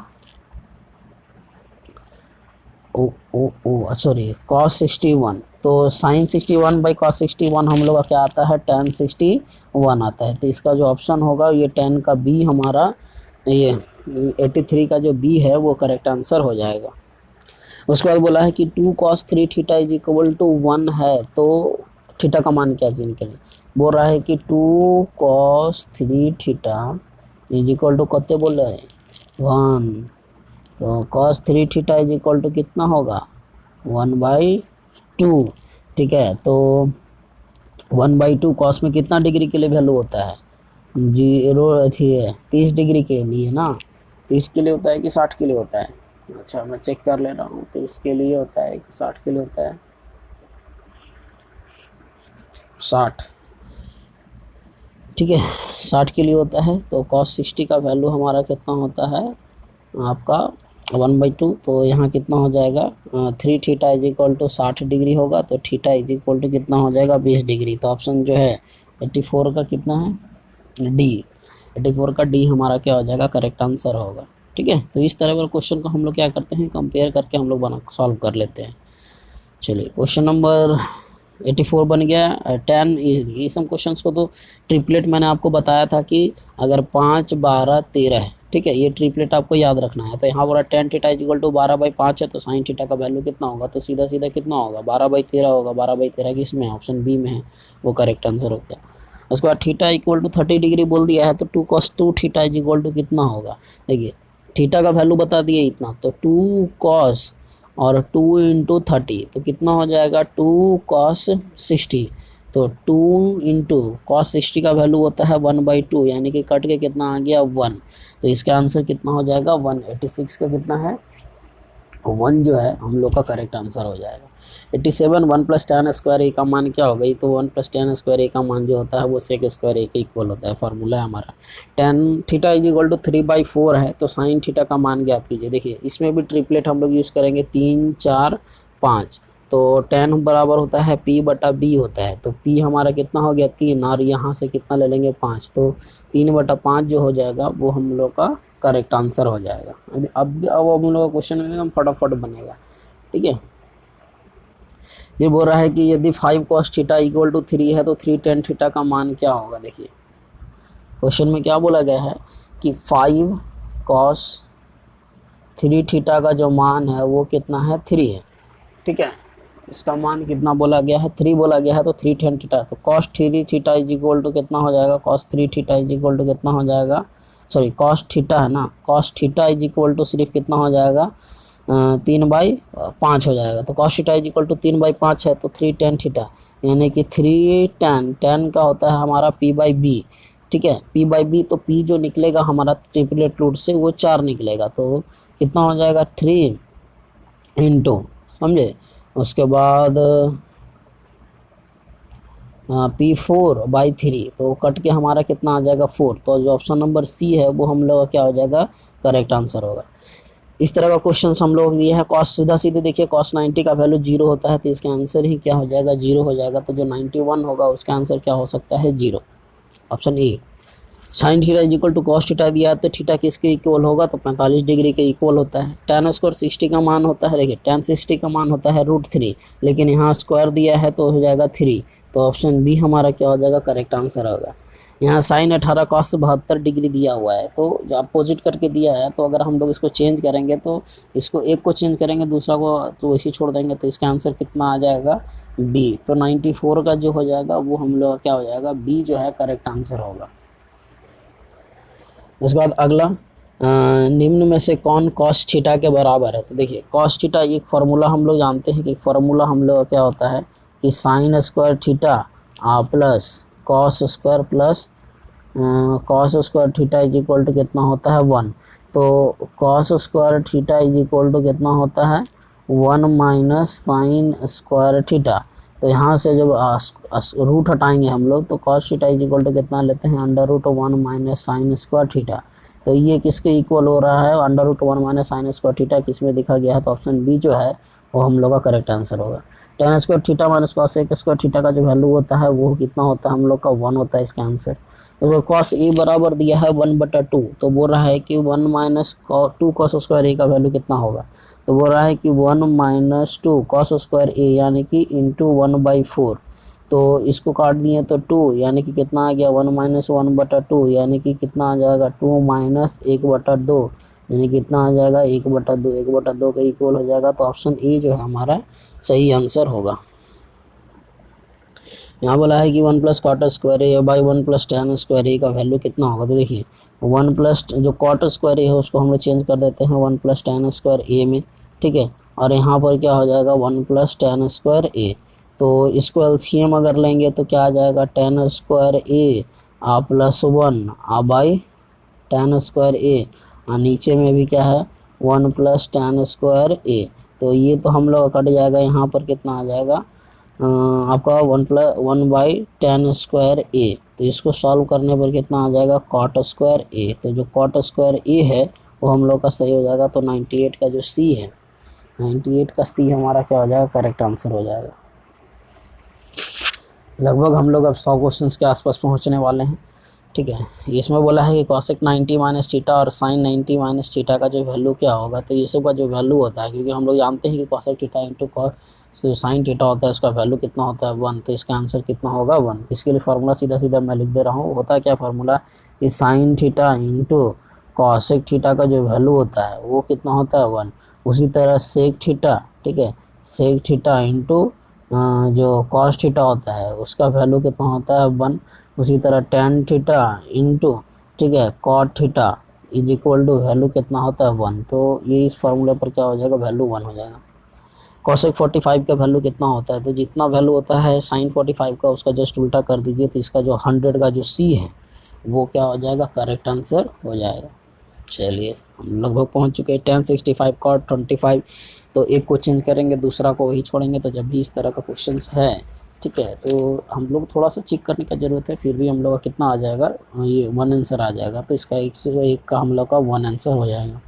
[SPEAKER 1] सॉरी cos 61। तो sin 61 बाई cos 61 हम लोग का क्या आता है, tan 61 आता है। तो इसका जो ऑप्शन होगा ये tan का बी हमारा, ये 83 का जो बी है वो करेक्ट आंसर हो जाएगा। उसके बाद बोला है कि 2 cos 3 theta is equal to 1 है, तो थीटा का मान क्या चाहिए के लिए बोल रहा है कि 2 cos 3 theta is equal to कते बोल रहे हैं 1, तो cos 3 theta is equal to कितना होगा 1/2। ठीक है, तो 1/2 कॉस में कितना डिग्री के लिए वैल्यू होता है 0 थी 30 डिग्री के लिए ना, 30 के लिए होता है कि 60 के लिए होता है। अच्छा मैं चेक कर ले रहा हूँ 30 के लिए होता है कि 60 के लिए होता है 60। ठीक है 60 के लिए होता है, तो cos 60 का वैल्यू हमारा कितना होता है आपका 1/2, तो यहाँ कितना हो जाएगा 3 theta is equal to 60 degree होगा, तो थीटा इज इक्वल टू कितना हो जाएगा 20 डिग्री। तो ऑप्शन जो है 84 का कितना है डी, 84 का डी हमारा क्या हो जाएगा करेक्ट आंसर होगा। ठीक है, तो इस तरह वाले क्वेश्चन को हम लोग क्या करते हैं कंपेयर करके हम लोग बना सॉल्व कर लेते हैं। चलिए क्वेश्चन नंबर 84 बन गया 10। ये सब क्वेश्चंस को तो ट्रिपलेट मैंने आपको बताया था कि अगर 5 12 13 है, ठीक है, ये ट्रिपलेट आपको याद रखना है। तो यहाँ बोला 10 थीटा इज इक्वल टू 12/5 है, तो साइन थीटा का वैल्यू कितना होगा, तो सीधा सीधा कितना होगा 12/13 होगा। 12/13 किसमें ऑप्शन बी में है, वो करेक्ट आंसर हो गया। उसके बाद थीटा इक्वल टू 30 डिग्री बोल दिया है, तो 2 cos 2 theta is equal to कितना होगा। देखिए थीटा का वैल्यू बता दिए इतना, तो 2 cos और 2 इंटू 30 तो कितना हो जाएगा 2 cos 60, तो 2 इंटू कॉस 60 का वैल्यू होता है 1/2, यानी कि कट के कितना आ गया 1, तो इसका आंसर कितना हो जाएगा 186 का कितना है 1 जो है हम लोग का करेक्ट आंसर हो जाएगा। 87 1 + tan स्क्वायर ए का मान क्या होगा, तो 1 + tan स्क्वायर ए का मान जो होता है वो सेक स्क्वायर ए के इक्वल होता है, फार्मूला है हमारा। tan theta is equal to 3/4 है, तो साइन थीटा का मान ज्ञात कीजिए। देखिए इसमें भी ट्रिपलेट हम लोग यूज़ करेंगे 3 4 5, तो tan बराबर होता है p/b होता है, तो p हमारा कितना हो गया 3, और यहाँ से कितना ले लेंगे 5, तो 3/5 जो हो जाएगा वो हम लोग का करेक्ट आंसर हो जाएगा। अब हम लोग का क्वेश्चन में हम फटाफट बनेगा। ठीक है, ये बोल रहा है कि यदि 5 cos थीटा इक्वल टू 3 है, तो 3 tan थीटा का मान क्या होगा। देखिए क्वेश्चन में क्या बोला गया है कि 5 cos 3 थीटा का जो मान है वो कितना है 3 है। ठीक है, इसका मान कितना बोला गया है 3 बोला गया है, तो 3 tan थीटा, तो cos 3 theta is equal to कितना हो जाएगा cos 3 theta is equal to कितना हो जाएगा, सॉरी cos थीटा है ना, cos theta is equal to सिर्फ कितना हो जाएगा 3/5 हो जाएगा, तो cos theta is equal to 3/5 है, तो 3 tan थीटा, यानी कि 3 tan का होता है हमारा p/b। ठीक है, p/b, तो p जो निकलेगा हमारा ट्रिपलेट रूट से वो 4 निकलेगा, तो कितना हो जाएगा 3 इंटू, समझे, उसके बाद P4/3, तो कट के हमारा कितना आ जाएगा 4, तो जो ऑप्शन नंबर सी है वो हम लोग का क्या हो जाएगा करेक्ट आंसर होगा। इस तरह का क्वेश्चन हम लोग दिए हैं। कॉस सीधा सीधे देखिए cos 90 का वैल्यू 0 होता है, तो इसका आंसर ही क्या हो जाएगा 0 हो जाएगा, तो जो 91 होगा उसका आंसर क्या हो सकता है 0, option A. Sine theta is equal to cos theta दिया है, तो थीटा किसके इक्वल होगा, तो 45 डिग्री के इक्वल होता है। tan स्क्वायर 60 का मान होता है, देखिए tan 60 का मान होता है √3, लेकिन यहाँ स्क्वायर दिया है तो हो जाएगा 3, तो ऑप्शन बी हमारा क्या हो जाएगा करेक्ट आंसर होगा। यहाँ साइन 18 cos 72 डिग्री दिया हुआ है, तो जो अपोजिट करके दिया है, तो अगर हम लोग इसको चेंज करेंगे, तो इसको एक को चेंज करेंगे दूसरा को तो वैसे छोड़ देंगे, तो इसका आंसर कितना आ जाएगा बी, तो 94 का जो हो जाएगा वो हम लोग क्या हो जाएगा बी जो है करेक्ट आंसर होगा। उसके बाद अगला निम्न में से कौन cos थीटा के बराबर है, तो देखिए cos थीटा एक फार्मूला हम लोग जानते हैं कि एक फार्मूला हम लोग क्या होता है कि sine square theta plus cos square plus cos square theta is equal to कितना होता है 1, तो cos square theta is equal to कितना होता है 1 माइनस साइन स्क्वायर थीटा, तो यहाँ से जब रूट हटाएंगे हम लोग, तो cos theta is equal to कितना लेते हैं √1 माइनस साइन स्क्वायर थीटा, तो ये किसके इक्वल हो रहा है √1 माइनस साइन स्क्वायर थीटा किसमें दिखा गया है, तो ऑप्शन बी जो है वो हम लोग का करेक्ट आंसर होगा। tan square theta minus cos square theta का जो वैल्यू होता है वो कितना होता है हम लोग का 1 होता है इसका आंसर। तो cos ए बराबर दिया है 1/2, तो बोल रहा है कि 1 माइनस 2 cos स्क्वायर ए का वैल्यू कितना होगा, तो बोल रहा है कि 1 माइनस 2 cos स्क्वायर ए यानी कि इंटू 1/4, तो इसको काट दिए तो 2 यानी कि कितना आ गया 1 माइनस 1/2 यानी कि कितना आ जाएगा 2 माइनस 1/2, यानी कितना आ जाएगा 1/2, 1/2 का इक्वल हो जाएगा। तो ऑप्शन ए जो है हमारा सही आंसर होगा। यहाँ बोला है कि 1+cot² बाई 1+tan² का वैल्यू कितना होगा। तो देखिए 1+ जो cot² है उसको हम लोग चेंज कर देते हैं 1+tan² में, ठीक है। और यहाँ पर क्या हो जाएगा 1+tan²। तो इसको एलसीएम अगर लेंगे तो क्या आ जाएगा tan² uh +1 uh by tan²। और नीचे में भी क्या है 1+tan²। तो ये तो हम लोग कट जाएगा, यहाँ पर कितना आ जाएगा आपका 1/tan²। तो इसको सॉल्व करने पर कितना आ जाएगा cot²। तो जो cot² है वो हम लोग का सही हो जाएगा। तो 98 का जो सी है, 98 का सी हमारा क्या हो जाएगा, करेक्ट आंसर हो जाएगा। लगभग हम लोग अब 100 क्वेश्चंस के आसपास पहुंचने वाले हैं, ठीक है। इसमें बोला है कि cosec 90 माइनस थीटा और sin 90 माइनस थीटा का जो वैल्यू क्या होगा। तो ये सब का जो वैल्यू होता है, क्योंकि हम लोग जानते हैं कि cosec theta into sine theta होता है, उसका वैल्यू कितना होता है 1। तो इसका आंसर कितना होगा 1। तो इसके लिए फार्मूला सीधा सीधा मैं लिख दे रहा हूँ। होता क्या फार्मूला कि sine theta into cosec theta का जो वैल्यू होता है वो कितना होता है 1। उसी तरह सेक थीटा, ठीक है, सेक थीटा इंटू जो कॉस थीटा होता है उसका वैल्यू कितना होता है 1। उसी तरह टेन थीटा इंटू, ठीक है, cot theta is equal to value कितना होता है 1। तो ये इस फार्मूले पर क्या हो जाएगा वैल्यू 1 हो जाएगा। कॉसेक 45 का वैल्यू कितना होता है, तो जितना वैल्यू होता है साइन 45 का उसका जस्ट उल्टा कर दीजिए। तो इसका जो 100 का जो सी है वो क्या हो जाएगा, करेक्ट आंसर हो जाएगा। चलिए हम लगभग पहुंच चुके हैं। tan 65 cot 25। तो एक को चेंज करेंगे दूसरा को वही छोड़ेंगे। तो जब भी इस तरह का क्वेश्चन है, ठीक है, तो हम लोग थोड़ा सा चेक करने का ज़रूरत है। फिर भी हम लोग का कितना आ जाएगा, ये 1 आंसर आ जाएगा। तो इसका 101 का हम लोग का 1 आंसर हो जाएगा।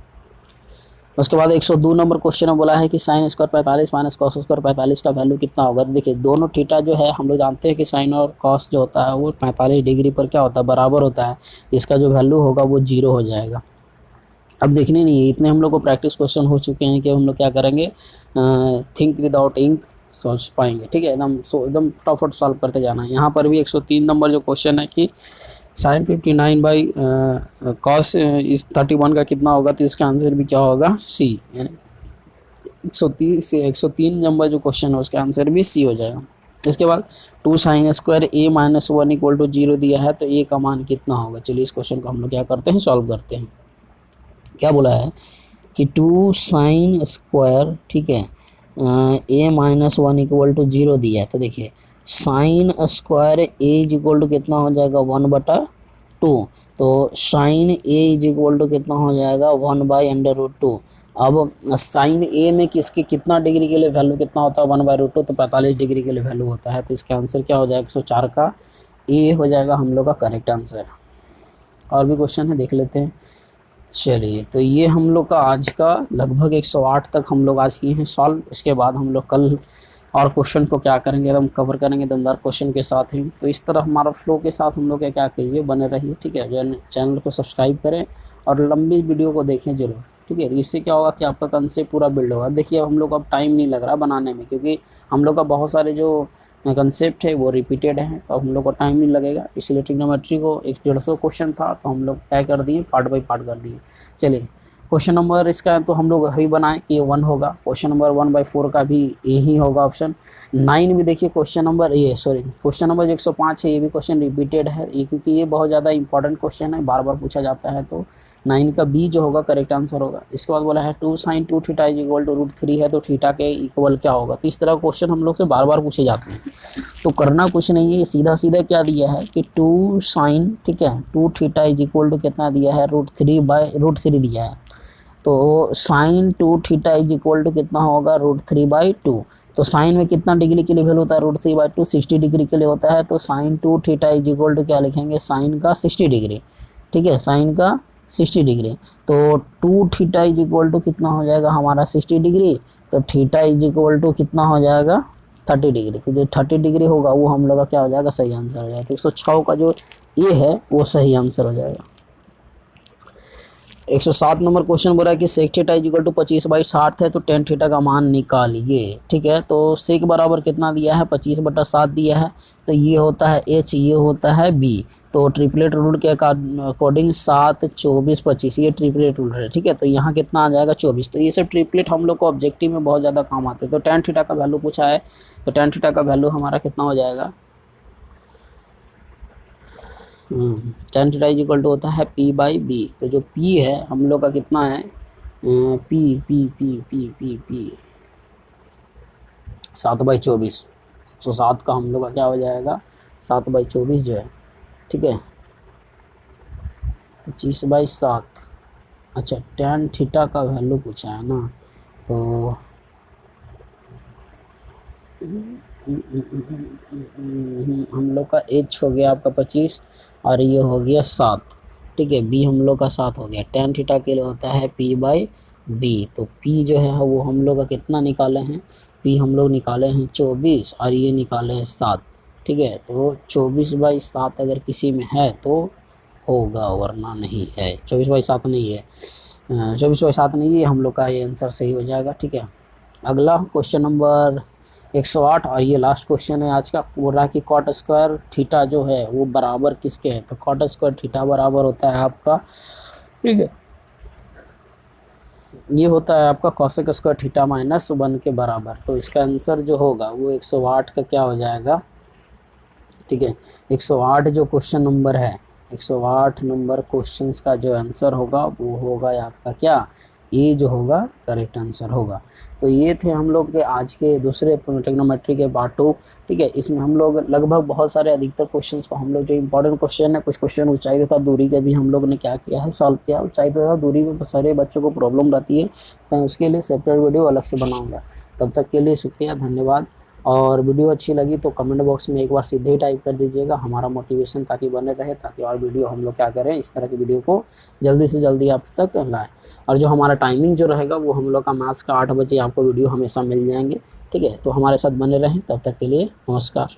[SPEAKER 1] उसके बाद 102 नंबर क्वेश्चन में बोला है कि sine square 45 minus cos square 45 का वैल्यू कितना होगा। देखिए दोनों थीटा जो है हम लोग जानते हैं कि साइन और कॉस जो होता है वो 45 डिग्री पर क्या होता है, बराबर होता है। इसका जो वैल्यू होगा वो 0 हो जाएगा। अब देखने नहीं है, इतने हम लोग को प्रैक्टिस क्वेश्चन हो चुके हैं कि हम लोग क्या करेंगे, थिंक विदाउट इंक सोच पाएंगे, ठीक है। एकदम फटाफट सॉल्व करते जाना है। यहाँ पर भी 103 नंबर जो क्वेश्चन है कि साइन 59 बाई कॉस इस 31 का कितना होगा। तो इसका आंसर भी क्या होगा सी। यानी 103 नंबर जो क्वेश्चन है उसका आंसर भी सी हो जाएगा। इसके बाद 2 sin square a minus 1 equal to 0 दिया है। तो a का मान कितना होगा। चलिए इस क्वेश्चन को हम लोग क्या करते हैं, सॉल्व करते हैं। क्या बोला है कि 2 sin स्क्वायर, ठीक है, a माइनस 1 इक्वल टू 0 दिया है। तो देखिए sine square a is equal to कितना हो जाएगा 1/2। तो sine a is equal to कितना हो जाएगा 1/√2। अब साइन a में किसके कितना डिग्री के लिए वैल्यू कितना होता है 1/√2। तो 45 डिग्री के लिए वैल्यू होता है। तो इसका आंसर क्या हो जाएगा 104 का ए हो जाएगा हम लोग का करेक्ट आंसर। और भी क्वेश्चन है देख लेते हैं। चलिए तो ये हम लोग का आज का लगभग 108 तक हम लोग आज किए हैं सॉल्व। इसके बाद हम लोग कल और क्वेश्चन को क्या करेंगे, एकदम कवर करेंगे दमदार क्वेश्चन के साथ ही। तो इस तरह हमारा फ्लो के साथ हम लोग क्या कीजिए, बने रहिए, ठीक है। जो चैनल को सब्सक्राइब करें और लंबी वीडियो को देखें जरूर, ठीक है। इससे क्या होगा कि आपका कंसेप्ट पूरा बिल्ड होगा। देखिए हम लोग अब टाइम नहीं लग रहा बनाने में, क्योंकि हम लोग का बहुत सारे जो कंसेप्ट है वो रिपीटेड है, तो हम लोग को टाइम नहीं लगेगा। इसलिए ट्रिग्नोमेट्री को 150 क्वेश्चन था तो हम लोग क्या कर दिए, पार्ट बाई पार्ट कर दिए। चलिए क्वेश्चन नंबर इसका तो हम लोग अभी बनाए कि 1 होगा। क्वेश्चन नंबर 1/4 का भी ए ही होगा ऑप्शन। 9 भी देखिए क्वेश्चन नंबर क्वेश्चन नंबर 105 है, ये भी क्वेश्चन रिपीटेड है ये, क्योंकि ये बहुत ज़्यादा इंपॉर्टेंट क्वेश्चन है, बार बार पूछा जाता है। तो 9 का बी जो होगा करेक्ट आंसर होगा। इसके बाद बोला है 2 sin 2 theta is equal to √3 है, तो थीटा के इक्वल क्या होगा। तो इस तरह क्वेश्चन हम लोग से बार बार पूछे जाते हैं। तो करना कुछ नहीं है, सीधा सीधा क्या दिया है कि 2 sin, ठीक है, 2 थीटा इज इक्वल टू कितना दिया है √3 दिया है। तो sine 2 theta is equal to कितना होगा √3/2। तो साइन में कितना डिग्री के लिए वैल्यू होता है √3/2, 60 डिग्री के लिए होता है। तो sine 2 theta is equal to क्या लिखेंगे, साइन का 60 डिग्री, ठीक है, साइन का 60 डिग्री। तो 2 थीटा इज इक्वल टू कितना हो जाएगा हमारा 60 डिग्री। तो थीटा इज इक्वल टू कितना हो जाएगा 30 डिग्री। तो जो 30 डिग्री होगा वो हम लोग का क्या हो जाएगा, सही आंसर हो जाएगा। तो 106 का जो ए है वो सही आंसर हो जाएगा। 107 नंबर क्वेश्चन बोला है कि sec theta is equal to 25/60 है तो टेन थीटा का मान निकालिए। ठीक है, तो सेक बराबर कितना दिया है, 25/7 दिया है, तो ये होता है एच, ये होता है बी। तो ट्रिपलेट रूल के अकॉर्डिंग 7, 24, 25 ये ट्रिपलेट रूल है। ठीक है, तो यहाँ कितना आ जाएगा 24। तो ये सब ट्रिपलेट हम लोग को ऑब्जेक्टिव में बहुत ज़्यादा काम आते हैं। तो टेन थीटा का वैल्यू पूछा है, तो टेन थीटा का वैल्यू हमारा कितना हो जाएगा, tan theta is equal to होता है P/B। तो जो P है हम लोग का कितना है, P P P P P P 7/24। तो 7 का हम लोग का क्या हो जाएगा, 7/24 जो है। ठीक है, 25/7। अच्छा, टेन थीटा का वैल्यू पूछा है ना, तो हम लोग का एच हो गया आपका 25 और ये हो गया 7। ठीक है, बी हम लोग का 7 हो गया। टेन थीटा के लिए होता है P/B। तो P जो है वो हम लोग का कितना निकाले हैं, P हम लोग निकाले हैं 24 और ये निकाले हैं 7। ठीक है, तो 24/7 अगर किसी में है तो होगा, वरना नहीं है। 24/7 नहीं है, 24/7 नहीं है, हम लोग का ये आंसर सही हो जाएगा। ठीक है, अगला क्वेश्चन नंबर 108 और ये लास्ट क्वेश्चन है आज का। बोल रहा है कि कॉट स्क्वायर थीटा जो है वो बराबर किसके है, तो कॉट स्क्वायर थीटा बराबर होता है आपका, ठीक है, ये होता है आपका कॉसेक स्क्वायर थीटा -1 के बराबर। तो इसका आंसर जो होगा वो 108 का क्या हो जाएगा। ठीक है, 108 जो क्वेश्चन नंबर है, 108 नंबर क्वेश्चंस का जो आंसर होगा वो होगा आपका क्या, ये जो होगा करेक्ट आंसर होगा। तो ये थे हम लोग के आज के दूसरे ट्रिग्नोमेट्री के पार्ट 2। ठीक है, इसमें हम लोग लगभग बहुत सारे अधिकतर क्वेश्चंस को हम लोग जो इंपॉर्टेंट क्वेश्चन है, कुछ क्वेश्चन ऊंचाई तथा दूरी के भी हम लोग ने क्या किया है, सॉल्व किया। ऊंचाई तथा दूरी में सारे बच्चों को प्रॉब्लम रहती है, मैं उसके लिए सेपरेट वीडियो अलग से बनाऊँगा। तब तक के लिए शुक्रिया, धन्यवाद। और वीडियो अच्छी लगी तो कमेंट बॉक्स में एक बार सीधे ही टाइप कर दीजिएगा, हमारा मोटिवेशन ताकि बने रहे, ताकि और वीडियो हम लोग क्या करें, इस तरह की वीडियो को जल्दी से जल्दी आप तक लाएं। और जो हमारा टाइमिंग जो रहेगा वो हम लोग का मैथ्स का 8 बजे आपको वीडियो हमेशा मिल जाएंगे। ठीक है, तो हमारे साथ बने रहें, तब तक के लिए नमस्कार।